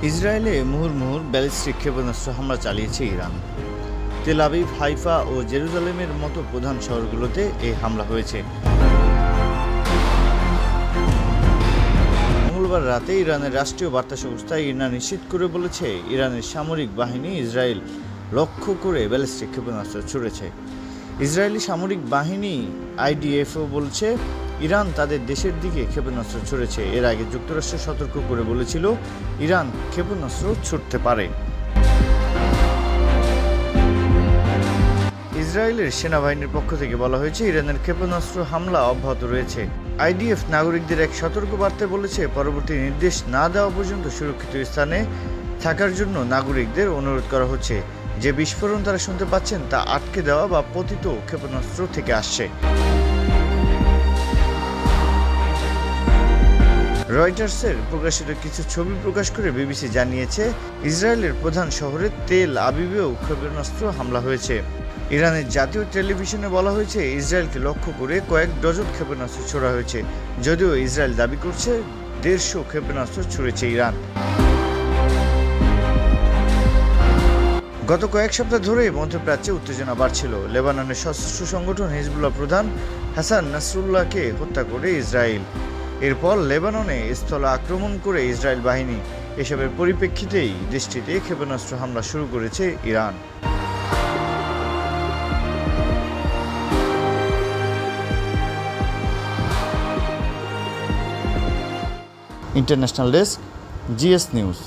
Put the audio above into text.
ইসরায়েলে মুহুর্মুহুর ব্যালিস্টিক ক্ষেপণাস্ত্র হামলা চালিয়েছে ইরান। তেল আবিব, হাইফা ও জেরুজালেমের মতো প্রধান শহরগুলোতে এই হামলা হয়েছে। মঙ্গলবার রাতে ইরানের রাষ্ট্রীয় বার্তা সংস্থা ইরনা নিশ্চিত করে বলেছে, ইরানের সামরিক বাহিনী ইসরায়েল লক্ষ্য করে ব্যালিস্টিক ক্ষেপণাস্ত্র ছুড়েছে। ইসরায়েলি সামরিক বাহিনী IDFও বলছে, ইরান তাদের দেশের দিকে ক্ষেপণাস্ত্র ছুড়েছে। এর আগে যুক্তরাষ্ট্র সতর্ক করে বলেছিল, ইরান ক্ষেপণাস্ত্র ছুড়তে পারে। ইসরায়েলের সেনাবাহিনীর পক্ষ থেকে বলা হয়েছে, ইরানের ক্ষেপণাস্ত্র হামলা অব্যাহত রয়েছে। IDF নাগরিকদের এক সতর্ক বার্তায় বলেছে, পরবর্তী নির্দেশ না দেওয়া পর্যন্ত সুরক্ষিত স্থানে থাকার জন্য নাগরিকদের অনুরোধ করা হচ্ছে। যে বিস্ফোরণ তারা শুনতে পাচ্ছেন তা আটকে দেওয়া বা পতিত ক্ষেপণাস্ত্র থেকে আসছে। রয়টার্সের প্রকাশিত কিছু ছবি প্রকাশ করে BBC জানিয়েছে, ইসরায়েলের প্রধান শহরে তেল আবিবেও ক্ষেপণাস্ত্র হামলা হয়েছে। ইরানের জাতীয় টেলিভিশনে বলা হয়েছে, ইসরায়েলকে লক্ষ্য করে কয়েক ডজন ক্ষেপণাস্ত্র ছোড়া হয়েছে। যদিও ইসরায়েল দাবি করছে 150 ক্ষেপণাস্ত্র ছুড়েছে ইরান। গত কয়েক সপ্তাহ ধরে মধ্যপ্রাচ্যে উত্তেজনা বাড়ছিল। লেবাননের সশস্ত্র সংগঠন হিজবুল্লাহ প্রধান হাসান নাসরুল্লাহকে হত্যা করে ইসরায়েল। এরপর লেবাননে স্থল আক্রমণ করে ইসরায়েল বাহিনী। এসবের পরিপ্রেক্ষিতেই দেশটিতে ক্ষেপণাস্ত্র হামলা শুরু করেছে Iran. International desk, GS news.